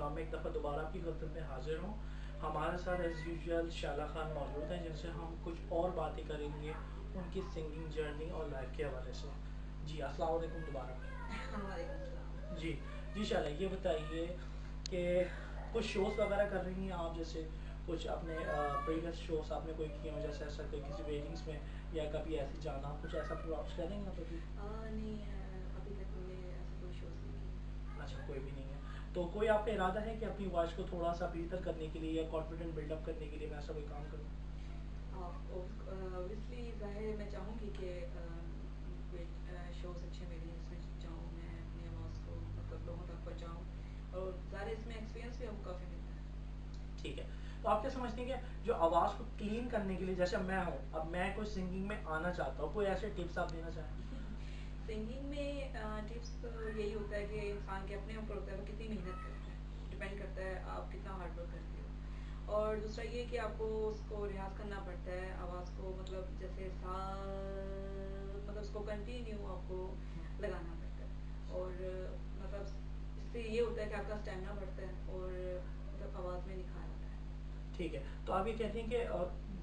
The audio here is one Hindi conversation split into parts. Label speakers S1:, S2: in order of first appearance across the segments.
S1: मैं एक दफ़ा दोबारा आपकी खिदमत में हाजिर हूँ। हमारे साथ एज़ यूजुअल शाला खान मौजूद हैं, जिनसे हम कुछ और बातें करेंगे उनकी सिंगिंग जर्नी और लाइफ के हवाले से। जी, अस्सलाम वालेकुम दोबारा।
S2: वालेकुम सलाम।
S1: जी, जी शाला, ये बताइए कि कुछ शोज़ वगैरह कर रही हैं आप, जैसे कुछ अपने प्रीवियस शोज़ आपने कोई किए हों, जैसे ऐसा कोई किसी वेडिंग्स में या कभी ऐसे जाना, कुछ ऐसा प्रोग्राम्स कर रही हैं आप अभी?
S2: नहीं, अभी तक मैंने ऐसे कोई शोज़ नहीं किए।
S1: अच्छा, कोई भी नहीं है। तो कोई आपका इरादा है कि अपनी वॉइस को थोड़ा-सा बेहतर करने के लिए या कॉन्फिडेंट बिल्डअप करने के लिए मैं ऐसा कोई काम करूँ?
S2: ऑब्वियसली ज़ाहिर है मैं चाहूँगी कि शोज़ अच्छे मेरे इसमें जाऊँ, मैं अपनी आवाज़ को मतलब लोगों तक पहुँचाऊँ और ज़ाहिर इसमें एक्सपीरियंस भी हमको काफ़ी मिलता है।
S1: ठीक है। तो आप क्या समझते हैं कि जो आवाज़ को क्लीन करने के लिए, जैसे मैं हूँ, अब मैं कोई सिंगिंग में आना चाहता हूँ, कोई ऐसे टिप्स आप देना चाहें?
S2: सिंगिंग में टिप्स तो यही होता है कि इंसान के अपने ऊपर होता है वो कितनी मेहनत करता है, डिपेंड करता है आप कितना हार्ड वर्क करते हो। और दूसरा ये कि आपको उसको रियाज़ करना पड़ता है आवाज़ को, मतलब जैसे सा, मतलब उसको कंटिन्यू आपको लगाना पड़ता है और मतलब इससे ये होता है कि आपका स्टेमिना बढ़ता है और मतलब आवाज़ में निखार आता है।
S1: ठीक है। तो आप ये कहते हैं कि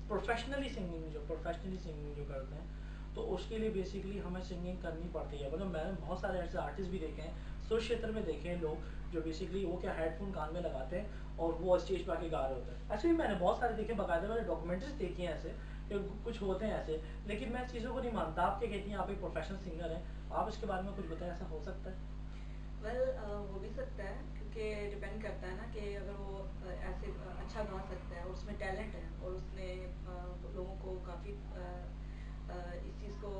S1: प्रोफेशनली सिंगिंग जो करते हैं, तो उसके लिए बेसिकली हमें सिंगिंग करनी पड़ती है। मतलब मैंने बहुत सारे ऐसे आर्टिस्ट भी देखे हैं, सोशल क्षेत्र में देखे हैं लोग, जो बेसिकली वो क्या हेडफ़ोन कान में लगाते हैं और वो स्टेज पे आके गा रहे होते हैं। ऐसे भी मैंने बहुत सारे देखे, बाकायदा मैंने डॉक्यूमेंट्रीज़ देखी हैं ऐसे, कि कुछ होते हैं ऐसे, लेकिन मैं इस चीज़ों को नहीं मानता। आप क्या कहती हैं? आप एक प्रोफेशनल सिंगर हैं, आप इसके बारे में कुछ बताएँ, ऐसा हो सकता है?
S2: वेल हो भी सकता है क्योंकि डिपेंड करता है ना कि अगर वो ऐसे अच्छा गा सकता है और उसमें टैलेंट है और उसने लोगों को काफ़ी इस चीज़ को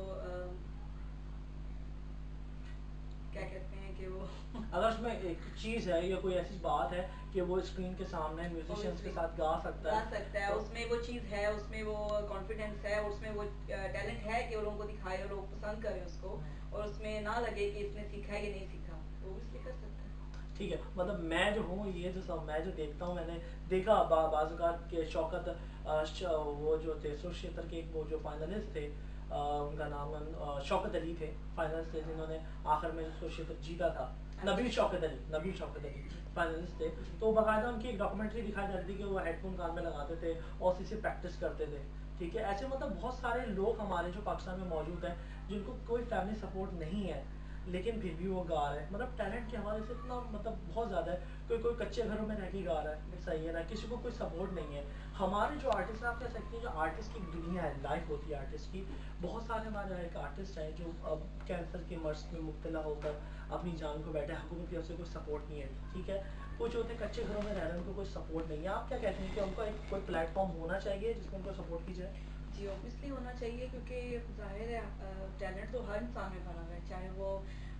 S2: क्या कहते हैं कि वो
S1: अगर उसमें एक चीज़ है या कोई ऐसी बात है कि वो स्क्रीन के सामने म्यूजिशियंस के
S2: obviously
S1: साथ गा सकता
S2: गा
S1: है,
S2: सकता है,
S1: तो
S2: उसमें वो चीज़ है, उसमें वो कॉन्फिडेंस है, उसमें वो टैलेंट है कि वो लोगों को दिखाए और लोग पसंद करें उसको और उसमें ना लगे कि इसने सीखा है कि नहीं सीखा, तो वो इसलिए कर सकता है।
S1: ठीक है। मतलब मैं जो हूँ, ये जो सब मैं जो देखता हूँ, मैंने देखा बाज़-औक़ात के शौकत वो जो थे सुर क्षेत्र के, एक वो जो फाइनलिस्ट थे, उनका नाम शौकत अली थे, फाइनलिस्ट थे जिन्होंने आखिर में सुर क्षेत्र जीता था। नबील शौकत अली फाइनलिस्ट थे। तो बाकायदा उनकी एक डॉक्यूमेंट्री दिखाई जा रही थी कि वो हेडफ़ोन कान में लगाते थे और उसी से प्रैक्टिस करते थे। ठीक है? ऐसे मतलब बहुत सारे लोग हमारे जो पाकिस्तान में मौजूद हैं, जिनको कोई फैमिली सपोर्ट नहीं है, लेकिन फिर भी वो गा रहे हैं। मतलब टैलेंट के हवाले से इतना मतलब बहुत ज़्यादा है। कोई कोई कच्चे घरों में रह के गा रहा है, सही है ना, किसी को कोई सपोर्ट नहीं है। हमारे जो आर्टिस्ट हैं, आप कह सकते हैं जो आर्टिस्ट की एक दुनिया है, लाइफ होती है आर्टिस्ट की। बहुत सारे हमारे एक आर्टिस्ट हैं जो अब कैंसर के मर्ज़ में मुब्तला होकर अपनी जान को बैठे, हुकूमत की तरफ से कोई सपोर्ट नहीं है, ठीक है। कुछ होते हैं कच्चे घरों में रह रहे हैं, उनको कोई सपोर्ट नहीं है। आप क्या कहते हैं कि उनका एक कोई प्लेटफॉर्म होना चाहिए जिसमें उनको सपोर्ट की जाए?
S2: जी ऑब्वियसली होना चाहिए क्योंकि ज़ाहिर है टैलेंट तो हर इंसान में भरा हुआ है, चाहे वो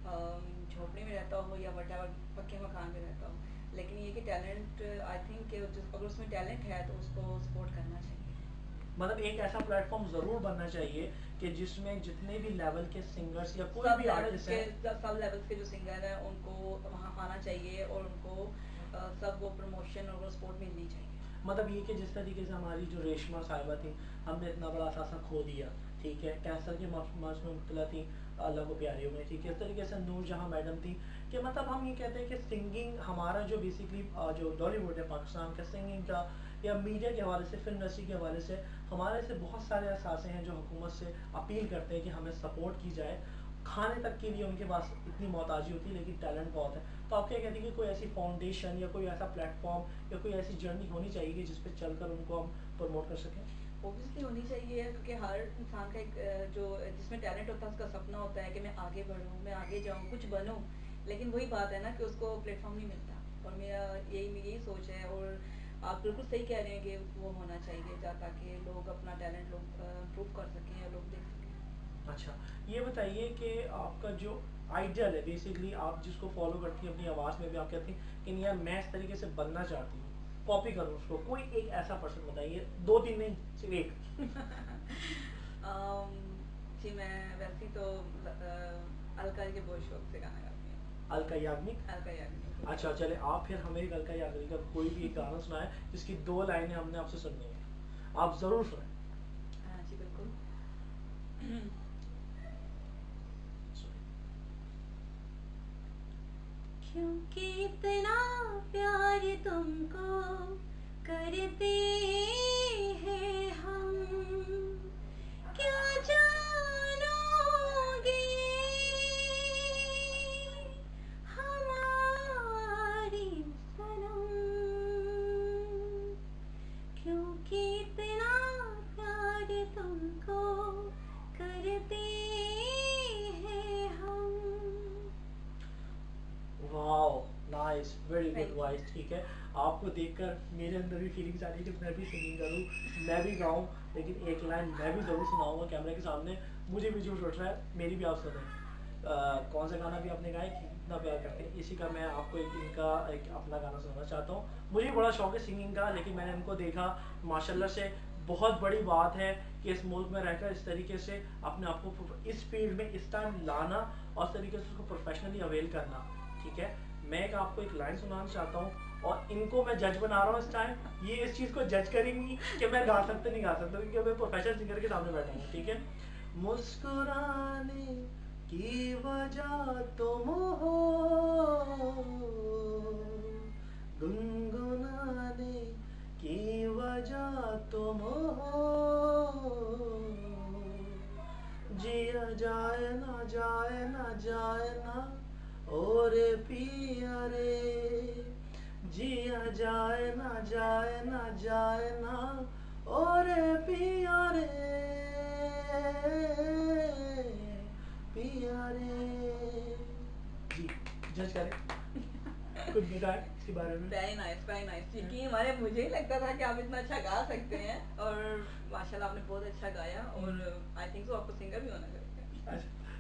S2: झोपड़ी में रहता हो या व्हाटएवर पक्के मकान में रहता हो, लेकिन ये कि टैलेंट आई थिंक कि अगर उसमें टैलेंट है तो उसको सपोर्ट करना चाहिए।
S1: मतलब एक ऐसा प्लेटफॉर्म ज़रूर बनना चाहिए कि जिसमें जितने भी लेवल के सिंगर्स या कोई
S2: सब
S1: भी
S2: लेवल्स
S1: आर्टिस्ट
S2: के
S1: हैं,
S2: सब लेवल्स के जो सिंगर हैं उनको वहाँ आना चाहिए और उनको सब वो प्रमोशन और वो सपोर्ट मिलनी चाहिए।
S1: मतलब ये कि जिस तरीके से हमारी जो रेशमा साहिबा थी, हमने इतना बड़ा असासा खो दिया, ठीक है, कैंसर के मर्ज में मुब्तला थी, अल्लाह को प्यारी हो गई, ठीक है। इस तरीके से नूर जहाँ मैडम थी, कि मतलब हम ये कहते हैं कि सिंगिंग हमारा जो बेसिकली जो बॉलीवुड है पाकिस्तान का सिंगिंग का, या मीडिया के हवाले से, फिल्म इंडस्ट्री के हवाले से, हमारे से बहुत सारे असासे हैं जो हुकूमत से अपील करते हैं कि हमें सपोर्ट की जाए। खाने तक के लिए उनके पास इतनी मोहताजी होती है, लेकिन टैलेंट बहुत है। तो आप क्या कहते हैं कि कोई ऐसी फाउंडेशन या कोई ऐसा प्लेटफॉर्म या कोई ऐसी जर्नी होनी चाहिए कि जिस पे चलकर उनको हम प्रमोट कर सकें?
S2: ऑब्वियसली होनी चाहिए क्योंकि हर इंसान का एक जो जिसमें टैलेंट होता है उसका सपना होता है कि मैं आगे बढ़ूँ, मैं आगे जाऊँ, कुछ बनूँ, लेकिन वही बात है ना कि उसको प्लेटफॉर्म नहीं मिलता। और मेरा यही सोच है और आप बिल्कुल सही कह रहे हैं कि वो होना चाहिए ताकि लोग अपना टैलेंट लोग प्रूव कर सकें या लोग देख सकें।
S1: अच्छा, ये बताइए कि आपका जो आइडियल है, बेसिकली आप जिसको फॉलो करती हैं अपनी आवाज़ में भी, आप कहती हैं कि नहीं यार मैं इस तरीके से बनना चाहती हूँ, कॉपी करूँ उसको, कोई एक ऐसा पर्सन बताइए, 2-3 नहीं, सिर्फ एक।
S2: अम, जी मैं वैसे तो अलका के बहुत शौक से गाना गाती हूँ।
S1: अलका याग्निक?
S2: अलका याग्निक।
S1: अच्छा, चले आप फिर हमें एक अलका याग्निक का कोई भी एक गाना सुनाएं जिसकी 2 लाइनें हमने आपसे सुननी है। आप ज़रूर सुनाएं।
S2: हाँ जी बिल्कुल।
S3: क्योंकि इतना प्यार तुमको करते हैं हम, क्या जानोगे हमारी सनम, क्योंकि इतना प्यार तुमको करते हैं हम।
S1: Wow nice, very good
S2: Thank you.
S1: Voice. ठीक है, आपको देखकर मेरे अंदर भी फीलिंग्स आ रही है कि मैं भी सिंगिंग करूँ, मैं भी गाऊँ, लेकिन एक लाइन मैं भी ज़रूर सुनाऊंगा कैमरे के सामने। मुझे भी झूठ उठ रहा है, मेरी भी आप सुने। कौन सा गाना भी आपने गाया कि इतना प्यार करते हैं, इसी का मैं आपको इनका एक अपना गाना सुनाना चाहता हूँ। मुझे बड़ा शौक है सिंगिंग का, लेकिन मैंने इनको देखा माशाल्लाह से। बहुत बड़ी बात है कि इस मुल्क में रहकर इस तरीके से अपने आप को इस फील्ड में इस टाइम लाना और इस तरीके से उसको प्रोफेशनली अवेल करना। ठीक है, मैं आपको एक लाइन सुनाना चाहता हूँ और इनको मैं जज बना रहा हूँ इस टाइम। ये इस चीज़ को जज करेंगी कि मैं गा सकता नहीं गा सकता, क्योंकि मैं प्रोफेशनल सिंगर के सामने बैठा हूँ। ठीक है, मुस्कुराने की वजह तुम हो, गुनगुनाने की वजह तुम हो, जिया जाए ना जाए ना जाए ना ओरे पिया रे, जिया जाए ना जाए ना जाए ना ओरे पिया रे, पिया रे। जी, जज करें कुछ बताएं इसके बारे में।
S2: Very nice, very nice. क्योंकि हमारे मुझे ही लगता था कि आप इतना अच्छा गा सकते हैं, और माशाल्लाह आपने बहुत अच्छा गाया, और आई थिंक सो आपको सिंगर भी होना चाहिए।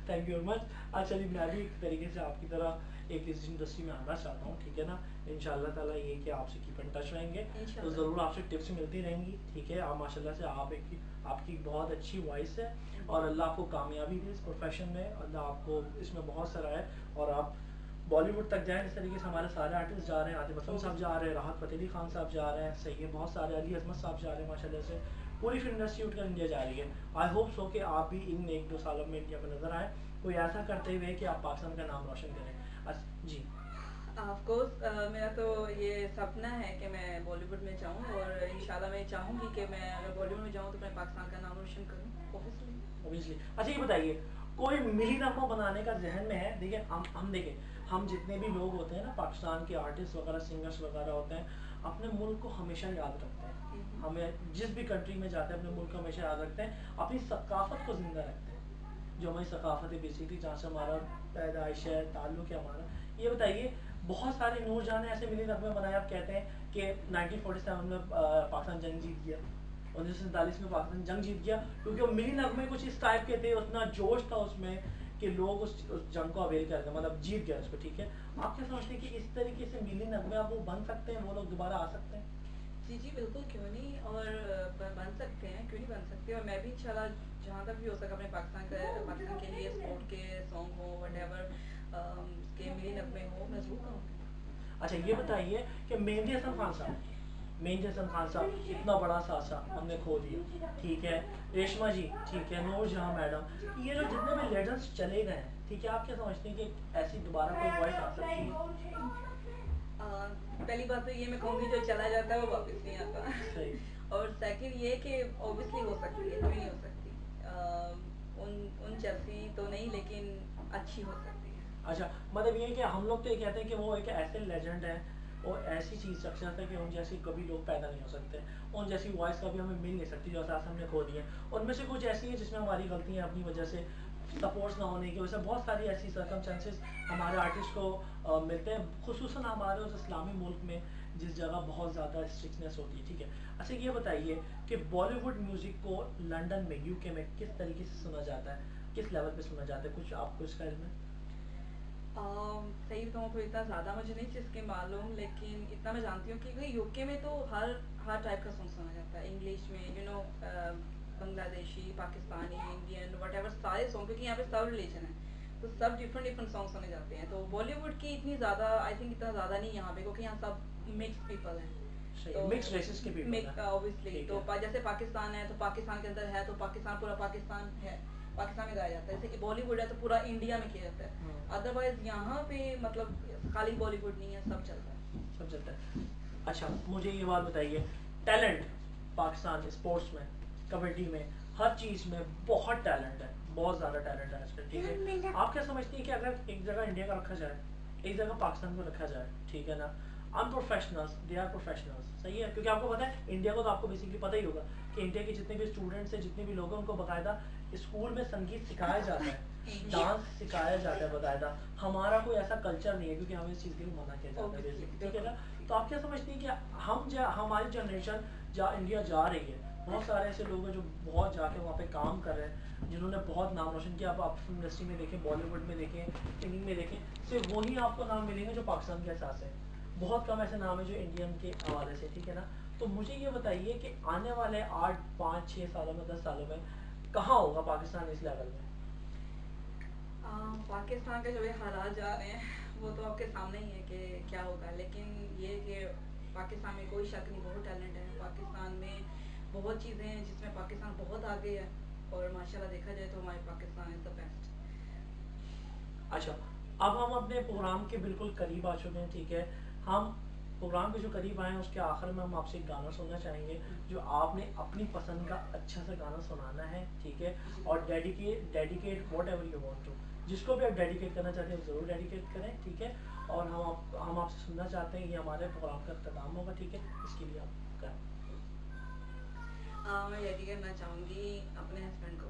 S1: Thank you very much. अच्छा जी, मैं भी एक तरीके से आपकी तरह एक इस इंडस्ट्री में आना चाहता हूँ। ठीक है ना, इंशाल्लाह ताला ये कि आपसे कीप इन टच रहेंगे, तो
S2: इंशाल्लाह।
S1: ज़रूर आपसे टिप्स मिलती रहेंगी। ठीक है, आप माशाल्लाह से आपकी बहुत अच्छी वॉइस है, और अल्लाह आपको कामयाबी दे इस प्रोफेशन में, अल्लाह आपको इसमें बहुत सारा है, और आप बॉलीवुड तक जाएं। इस तरीके से हमारे सारे आर्टिस्ट जा रहे हैं, आतिफ असलम साहब जा रहे हैं, राहत फ़तेह अली खान साहब जा रहे हैं, सही है, बहुत सारे, अली अज़मत साहब जा रहे हैं, माशाल्लाह से पूरी फिल्म इंडस्ट्री उठकर इंडिया जा रही है। आई होप सो कि आप भी इन 1-2 सालों में इंडिया में नजर आए, कोई ऐसा करते हुए कि आप पाकिस्तान का नाम रोशन करें। जी,
S2: ऑफ कोर्स मेरा तो ये सपना है कि मैं बॉलीवुड में जाऊँ, और इंशाल्लाह मैं चाहूँगी कि मैं अगर बॉलीवुड में जाऊँ तो मैं पाकिस्तान का नाम रोशन करूँ, ऑब्वियसली।
S1: ऑब्वियसली। अच्छा ये बताइए, कोई मिली नगमा बनाने का जहन में है? देखिए हम देखें, हम जितने भी लोग होते हैं ना, पाकिस्तान के आर्टिस्ट वगैरह, सिंगर्स वगैरह होते हैं, अपने मुल्क को हमेशा याद रखते हैं। हमें जिस भी कंट्री में जाते हैं अपने मुल्क को हमेशा याद रखते हैं, अपनी सकाफत को जिंदा रखते हैं, जो हमारी सकाफत है बेसिकली, जहाँ से हमारा पैदाइश है, ताल्लुक है हमारा। ये बताइए, बहुत सारे नूरजहां ने ऐसे मिली नगमे बनाए, आप कहते हैं कि 1947 में पाकिस्तान जंग जीत गया, 1947 में पाकिस्तान जंग जीत गया, क्योंकि वो मिली नगमे कुछ इस टाइप के थे, उतना जोश था उसमें कि लोग उस जंग को अवेल कर गए, मतलब जीत गया उसको। ठीक है, आप क्या समझते हैं कि इस तरीके से मिली नगमे अब वो बन सकते हैं, वो लोग दोबारा आ सकते हैं?
S2: जी जी बिल्कुल, क्यों नहीं, और बन सकते हैं, क्यों नहीं बन सकते। और मैं भी इंशाल्लाह जहाँ तक भी हो सका अपने पाकिस्तान के लिए स्पोर्ट के सॉन्ग हो, व्हाटएवर के मिली नगमे हो, मैं जरूर गाऊंगी।
S1: अच्छा ये बताइए कि मेहंदी हसन खान साहब, इतना बड़ा सासा हमने खो दिया। ठीक है, रेशमा जी, ठीक है, नूरजहां मैडम, ये जो जितने भी लेजेंड्स चले गए हैं, ठीक है, आप क्या समझते हैं कि ऐसी दोबारा कोई वॉइस आ सकती है?
S2: पहली बात तो ये मैं कहूँगी, जो चला जाता है वो वापस नहीं आता।
S1: सही।
S2: और सेकंड ये कि ऑब्वियसली हो सकती है, क्यों नहीं हो सकती। उन जैसी तो नहीं, लेकिन अच्छी हो सकती है।
S1: अच्छा, मतलब ये कि हम लोग तो ये कहते हैं कि वो एक ऐसे लेजेंड है, वो ऐसी चीज़ शख्सियत है कि उन जैसी कभी लोग पैदा नहीं हो सकते, उन जैसी वॉइस कभी हमें मिल नहीं सकती जो एहसास हमने खो दिए। उनमें से कुछ ऐसी है जिसमें हमारी गलतियाँ अपनी वजह से, सपोर्ट्स ना होने की वजह से, बहुत सारी ऐसी सर्कमस्टेंसेस हमारे आर्टिस्ट को मिलते हैं, खुसूसन हमारे उस इस्लामी मुल्क में जिस जगह बहुत ज़्यादा स्ट्रिक्टनेस होती है। ठीक है, अच्छा ये बताइए कि बॉलीवुड म्यूज़िक को लंदन में, यूके में किस तरीके से सुना जाता है, किस लेवल पे सुना जाता है, कुछ आपको इसका इल्म है?
S2: सही बताऊँ तो इतना ज़्यादा मुझे नहीं जिसके मालूम, लेकिन इतना मैं जानती हूँ कि यूके में तो हर टाइप का सॉन्ग सुना जाता है, इंग्लिश में, बांग्लादेशी, पाकिस्तानी, इंडियन, व्हाटएवर, सारे सॉन्ग, क्योंकि यहाँ पे सब रिलीजन है, तो सब डिफरेंट सॉन्ग सुने जाते हैं। तो बॉलीवुड की इतनी ज़्यादा, आई थिंक इतना ज़्यादा नहीं यहाँ पे, क्योंकि यहाँ सब मिक्स पीपल हैं, तो
S1: मिक्स रेसेस के पीपल हैं।
S2: ऑब्वियसली। तो जैसे पाकिस्तान है तो पाकिस्तान के अंदर है, तो पाकिस्तान पूरा पाकिस्तान है, पाकिस्तान में गाया जाता है, जैसे कि बॉलीवुड है तो पूरा इंडिया में किया जाता है। अदरवाइज यहाँ पे मतलब खाली बॉलीवुड नहीं है, सब चलता है।
S1: सब चलता है। अच्छा मुझे ये बात बताइए, टैलेंट पाकिस्तान स्पोर्ट्स में, कबड्डी में, हर चीज़ में बहुत टैलेंट है, बहुत ज़्यादा टैलेंट है आजकल, ठीक है। आप क्या समझती हैं कि अगर एक जगह इंडिया का रखा जाए, एक जगह पाकिस्तान को रखा जाए, ठीक है ना, अनप्रोफेशनल्स दे आर प्रोफेशनल्स, सही है, क्योंकि आपको पता है इंडिया को तो आपको बेसिकली पता ही होगा कि इंडिया के जितने भी स्टूडेंट्स हैं, जितने भी लोग हैं, उनको बाकायदा स्कूल में संगीत सिखाया जाता है, डांस सिखाया जाता है बाकायदा। हमारा कोई ऐसा कल्चर नहीं है क्योंकि हमें इस चीज़ के लिए मना किया जाता है बेसिकली, ठीक है ना। तो आप क्या समझती हैं कि हमारी जनरेशन इंडिया जा रही है, बहुत सारे ऐसे लोग हैं जो बहुत जाके वहाँ पे काम कर रहे हैं, जिन्होंने बहुत नाम रोशन किया। आप फिल्म इंडस्ट्री में देखें, बॉलीवुड में देखें, सिंगिंग में देखें, सिर्फ वही आपको नाम मिलेंगे जो पाकिस्तान के एहसास है। बहुत कम ऐसे नाम है जो इंडियन के हवाले से, ठीक है ना। तो मुझे ये बताइए कि आने वाले 8, 5, 6 सालों में, 10 सालों में कहाँ होगा पाकिस्तान इस लेवल में?
S2: पाकिस्तान के जो ये हालात जा रहे हैं वो तो आपके सामने ही है कि क्या होगा, लेकिन ये कि पाकिस्तान में कोई शक नहीं, बहुत टैलेंट है पाकिस्तान में, बहुत चीज़ें हैं जिसमें पाकिस्तान बहुत आगे है, और माशाल्लाह देखा जाए तो हमारे पाकिस्तान इज द बेस्ट।
S1: अच्छा अब हम अपने प्रोग्राम के बिल्कुल करीब आ चुके हैं, ठीक है। हम प्रोग्राम के जो करीब आए हैं उसके आखिर में हम आपसे एक गाना सुनना चाहेंगे जो आपने अपनी पसंद का अच्छा सा गाना सुनाना है, ठीक है, और dedicate whatever you want to, जिसको भी आप डेडिकेट करना चाहते हैं ज़रूर डेडिकेट करें, ठीक है। और हम आपसे सुनना चाहते हैं, ये हमारे प्रोग्राम का अख्ताम होगा, ठीक है, इसके लिए आप करें।
S2: मैं डेडिकेट करना चाहूँगी अपने हस्बैंड को।